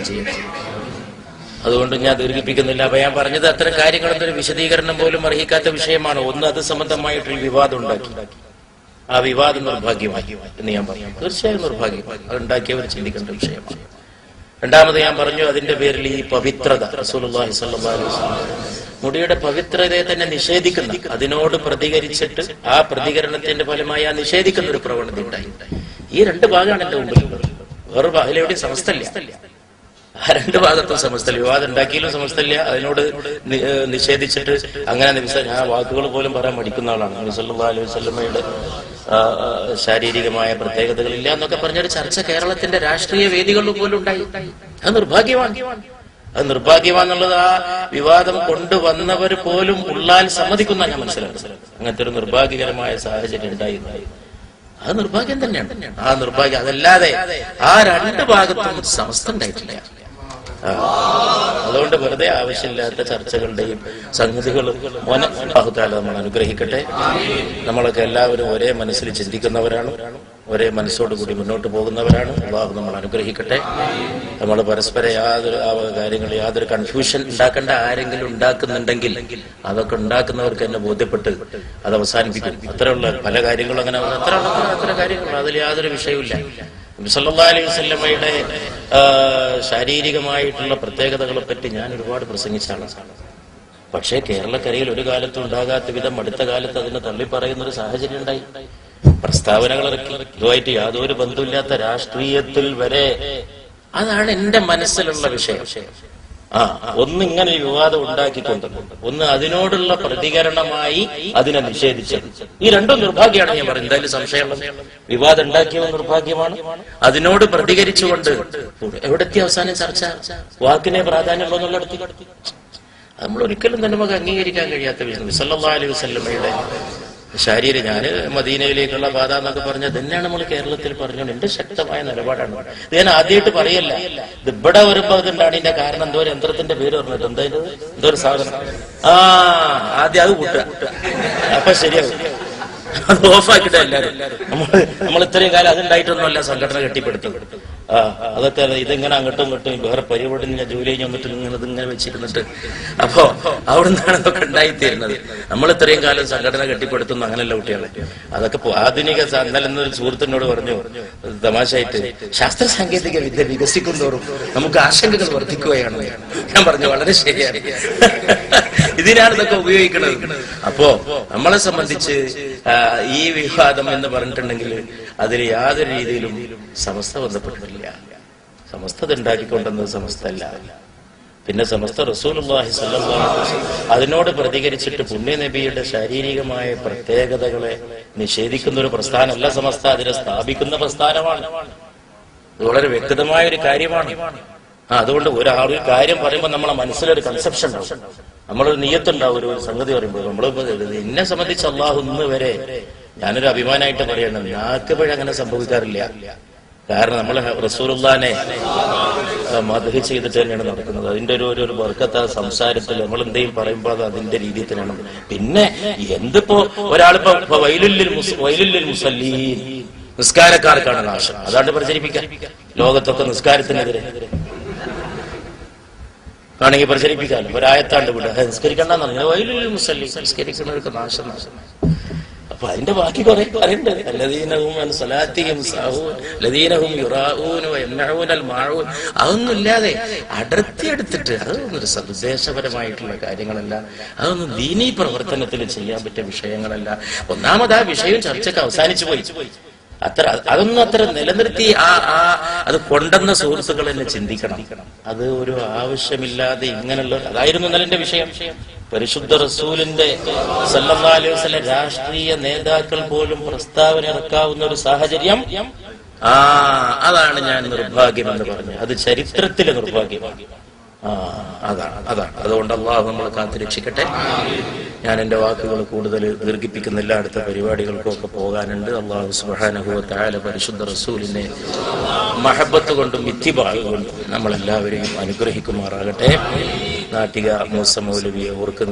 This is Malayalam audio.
ചെയ്യട്ടെ. അതുകൊണ്ട് ഞാൻ ദീർഘിപ്പിക്കുന്നില്ല. അപ്പൊ ഞാൻ പറഞ്ഞത് അത്തരം കാര്യങ്ങളൊന്നും ഒരു വിശദീകരണം പോലും അർഹിക്കാത്ത വിഷയമാണ്. ഒന്ന്, അത് സംബന്ധമായിട്ടൊരു വിവാദം ഉണ്ടാക്കി. ആ വിവാദം നിർഭാഗ്യമായി എന്ന് ഞാൻ പറഞ്ഞു. തീർച്ചയായും നിർഭാഗ്യമായി. അത് ഉണ്ടാക്കിയവർ ചിന്തിക്കേണ്ട വിഷയമാണ്. രണ്ടാമത് ഞാൻ പറഞ്ഞു, അതിന്റെ പേരിൽ ഈ പവിത്രത, റസൂലുള്ളാഹി സ്വല്ലല്ലാഹു അലൈഹി വസല്ലം മുടിയുടെ പവിത്രതയെ തന്നെ നിഷേധിക്കുന്ന, അതിനോട് പ്രതികരിച്ചിട്ട് ആ പ്രതികരണത്തിന്റെ ഫലമായി ആ നിഷേധിക്കുന്ന ഒരു പ്രവണത ഉണ്ടായി. ഈ രണ്ട് ഭാഗമാണ് എന്റെ മുമ്പിലുള്ളത്. വേറെ അതിലെവിടെയും സമസ്തല്ല. ആ രണ്ട് ഭാഗത്തും സമസ്തല്ല. വിവാദം ഉണ്ടാക്കിയാലും സമസ്തല്ല, അതിനോട് നിഷേധിച്ചിട്ട് അങ്ങനെ ഞാൻ വാക്കുകൾ പോലും പറയാൻ മടിക്കുന്ന ആളാണ്. നബി സല്ലല്ലാഹു അലൈഹി വസല്ലമയുടെ ശാരീരികമായ പ്രത്യേകതകളില്ല എന്നൊക്കെ പറഞ്ഞൊരു ചർച്ച കേരളത്തിന്റെ രാഷ്ട്രീയ വേദികളിൽ പോലും ഉണ്ടായി. അത് നിർഭാഗ്യമാണെന്നുള്ളത് ആ വിവാദം കൊണ്ടുവന്നവർ പോലും ഉള്ളാൽ സമ്മതിക്കുന്ന ഞാൻ മനസ്സിലാക്കുന്നത്. അങ്ങനത്തെ ഒരു നിർഭാഗ്യകരമായ സാഹചര്യം ഉണ്ടായി. അത് നിർഭാഗ്യം തന്നെയാണ്. ആ നിർഭാഗ്യം, അതല്ലാതെ ആ രണ്ട് ഭാഗത്തും സമസ്ത ഉണ്ടായിട്ടില്ല. അതുകൊണ്ട് വെറുതെ ആവശ്യമില്ലാത്ത ചർച്ചകളുടെയും സംഗതികളും നമ്മൾ അനുഗ്രഹിക്കട്ടെ. നമ്മളൊക്കെ എല്ലാവരും ഒരേ മനസ്സിൽ ചിന്തിക്കുന്നവരാണ്, ഒരേ മനസ്സോടുകൂടി മുന്നോട്ട് പോകുന്നവരാണ്. അള്ളാഹു നമ്മൾ അനുഗ്രഹിക്കട്ടെ. നമ്മൾ പരസ്പരം യാതൊരു കൺഫ്യൂഷൻ ഉണ്ടാക്കേണ്ട ആരെങ്കിലും ഉണ്ടാക്കുന്നുണ്ടെങ്കിൽ അതൊക്കെ ഉണ്ടാക്കുന്നവർക്ക് തന്നെ ബോധ്യപ്പെട്ട് അത് അവസാനിപ്പിക്കും. അത്രയുള്ള പല കാര്യങ്ങളും അങ്ങനെ അത്ര കാര്യങ്ങൾ, അതിൽ യാതൊരു വിഷയവുമില്ല. നബി സല്ലല്ലാഹു അലൈഹി വസല്ലമയുടെ ശാരീരികമായിട്ടുള്ള പ്രത്യേകതകളെ പറ്റി ഞാൻ ഒരുപാട് പ്രസംഗിച്ച ആളാണ്. പക്ഷേ കേരളക്കരയിൽ ഒരു കാലത്തും ഉണ്ടാകാത്ത വിധം അടുത്ത കാലത്ത് അതിനെ തള്ളിപ്പറയുന്ന ഒരു സാഹചര്യം ഉണ്ടായി. പ്രസ്താവനകൾ ഇറക്കി. ഇതുമായിട്ട് യാതൊരു ബന്ധമില്ലാത്ത രാഷ്ട്രീയത്തിൽ വരെ. അതാണ് എന്റെ മനസ്സിലുള്ള വിഷയം. ഒന്നിങ്ങനെ വിവാദം ഉണ്ടാക്കിക്കൊണ്ട്, ഒന്ന് അതിനോടുള്ള പ്രതികരണമായി അതിനെ നിഷേധിച്ചത്. ഈ രണ്ടും നിർഭാഗ്യമാണ്. ഞാൻ പറയുന്നത് എന്തായാലും സംശയമുള്ളത്. വിവാദം ഉണ്ടാക്കിയവ നിർഭാഗ്യമാണ്. അതിനോട് പ്രതികരിച്ചുകൊണ്ട് എവിടെത്തി അവസാനം ചർച്ച വാക്കിനെ പ്രാധാന്യമുള്ളതെന്നുള്ളടത്തി നമ്മൾ ഒരിക്കലും തന്നെ നമുക്ക് അംഗീകരിക്കാൻ കഴിയാത്ത വിഷയം. സല്ലല്ലാഹു അലൈഹി വസല്ലമയുടെ ശാരീരം, ഞാന് മദീനയിലേക്കുള്ള പാത എന്നൊക്കെ പറഞ്ഞത് തന്നെയാണ് നമ്മൾ കേരളത്തിൽ പറഞ്ഞത്. എന്റെ ശക്തമായ നിലപാടാണ്. ഇത് ഞാൻ ആദ്യമായിട്ട് പറയല്ല. ഇത് ഇവിടെ വരുമ്പോ അതുണ്ടാണ്. ഇതിന്റെ കാരണം എന്തോ ഒരു യന്ത്രത്തിന്റെ പേര് പറഞ്ഞിട്ട് എന്തോ ഒരു സാധനം. ആദ്യം അത് കൂട്ടുക, അപ്പൊ ശരിയാവും. അത് ഓഫാക്കിട്ട എല്ലാരും. നമ്മൾ ഇത്രയും കാലം അതുണ്ടായിട്ടൊന്നുമല്ല സംഘടന കെട്ടിപ്പടുത്തത്. അതൊക്കെ ഇതെങ്ങനെ അങ്ങോട്ടും ഇങ്ങോട്ടും വേറെ പരിപാടി ജോലി കഴിഞ്ഞ് വന്നിട്ട് ഇങ്ങനെ വെച്ചിരുന്നിട്ട് അപ്പോ അവിടെ നിന്നാണ് ഇതൊക്കെ ഉണ്ടായിത്തീരുന്നത്. നമ്മൾ ഇത്രയും കാലം സംഘടന കെട്ടിപ്പടുത്തുന്നു. അങ്ങനെയല്ല കുട്ടികളെ. അതൊക്കെ ആധുനിക എന്നൊരു സുഹൃത്തിനോട് പറഞ്ഞു തമാശയായിട്ട്, ശാസ്ത്ര സാങ്കേതിക വിദ്യ വികസിക്കുന്തോറും നമുക്ക് ആശങ്കകൾ വർദ്ധിക്കുകയാണ്. ഞാൻ പറഞ്ഞു വളരെ ശരിയാണ്. ഇതിനാണ് ഇതൊക്കെ ഉപയോഗിക്കുന്നത്. അപ്പോ നമ്മളെ സംബന്ധിച്ച് ഈ വിവാദം എന്ന് പറഞ്ഞിട്ടുണ്ടെങ്കിൽ അതിൽ യാതൊരു രീതിയിലും സമസ്ത ബന്ധപ്പെട്ടിട്ടില്ല. സമസ്ത ഉണ്ടാക്കിക്കൊണ്ടെന്നത് സമസ്ത അല്ല. പിന്നെ സമസ്ത റസൂലുള്ളാഹി സ്വല്ലല്ലാഹു അലൈഹി വസല്ലം അതിനോട് പ്രതികരിച്ചിട്ട് പുണ്യ നബിയുടെ ശാരീരികമായ പ്രത്യേകതകളെ നിഷേധിക്കുന്ന ഒരു പ്രസ്ഥാനമല്ല സമസ്ത. അതിനെ സ്ഥാപിക്കുന്ന പ്രസ്ഥാനമാണ്. വളരെ വ്യക്തമായ ഒരു കാര്യമാണ്. അതുകൊണ്ട് ഒരു കാര്യം പറയുമ്പോൾ നമ്മളെ മനസ്സിലൊരു കൺസെപ്ഷൻ ഉണ്ടാവും, നമ്മളൊരു നിയ്യത്തുണ്ടാവും. ഒരു സംഗതി പറയുമ്പോൾ നമ്മളിപ്പോ എന്നെ സംബന്ധിച്ച് അള്ളാഹു ഇന്ന് വരെ ഞാനൊരു അഭിമാനമായിട്ട് പറയണം, നാക്കുപഴ അങ്ങനെ സംഭവിക്കാറില്ല. കാരണം നമ്മൾ റസൂലുള്ളാഹിനെ മദ്ഹ് ചെയ്തിട്ട് തന്നെയാണ് നടക്കുന്നത്. അതിന്റെ ഒരു ബർക്കത്ത് സംസാരത്തിൽ നമ്മൾ എന്തെങ്കിലും പറയുമ്പോൾ അത് അതിന്റെ രീതിയിൽ തന്നെയാണ്. പിന്നെ എന്തിപ്പോ ഒരാളിപ്പോ വൈലുല്ലിൽ മുസല്ലീൻ, നിസ്കാരക്കാർക്കാണ് നാശം, അതാണ്ട് പ്രചരിപ്പിക്കാൻ. ലോകത്തൊക്കെ നിസ്കാരത്തിനെതിരെ ആണെങ്കിൽ പ്രചരിപ്പിക്കാമല്ലോ. ഒരായത്താണ്ട് വിടുക, നിസ്കരിക്കണ്ടെന്ന് പറഞ്ഞാൽ വൈലുല്ലിൽ മുസല്ലീൻ, നിസ്കരിക്കുന്നവർക്ക് നാശം. അപ്പൊ അതിന്റെ ബാക്കി കുറെ പറയണ്ട്. അതൊന്നും ഇല്ലാതെ അടർത്തിയെടുത്തിട്ട് അതൊന്നൊരു സന്ദേശപരമായിട്ടുള്ള കാര്യങ്ങളല്ല, അതൊന്നും ദീനീ പ്രവർത്തനത്തിൽ ചെയ്യാൻ പറ്റിയ വിഷയങ്ങളല്ല. ഒന്നാമത് ആ വിഷയം ചർച്ചയ്ക്ക് അവസാനിച്ചു പോയി. അതൊന്നും അത്ര നിലനിർത്തി അത് കൊണ്ടുവന്ന സുഹൃത്തുക്കൾ തന്നെ ചിന്തിക്കണം. അത് ഒരു ആവശ്യമില്ലാതെ ഇങ്ങനെയുള്ള അതായിരുന്നു ഇന്നലെ എന്റെ വിഷയം. പരിശുദ്ധ റസൂലിന്റെ സല്ലല്ലാഹു അലൈഹി വസല്ലം രാഷ്ട്രീയ നേതാക്കൾ പോലും പ്രസ്താവന ഇറക്കാവുന്ന ഒരു സാഹചര്യം, അതാണ് ഞാൻ നിർഭാഗ്യം എന്ന് പറഞ്ഞത്. അത് ചരിത്രത്തിലെ നിർഭാഗ്യമാണ്. അതാണ്. അതുകൊണ്ട് അള്ളാഹു നമ്മളെ കാത്തുരക്ഷിക്കട്ടെ. ഞാൻ എന്റെ വാക്കുകൾ കൂടുതൽ ദീർഘിപ്പിക്കുന്നില്ല. അടുത്ത പരിപാടികൾക്കൊക്കെ പോകാനുണ്ട്. അള്ളാഹു സുബ്ഹാനഹു വ തആല പരിശുദ്ധ റസൂലിനെ മഹബത്ത് കൊണ്ടും ഇത്തിബാഅ് കൊണ്ടും നമ്മളെല്ലാവരെയും അനുഗ്രഹിക്കുമാറാകട്ടെ. നാട്ടിക മൂസ മൗലവിയെ ഓർക്കുന്ന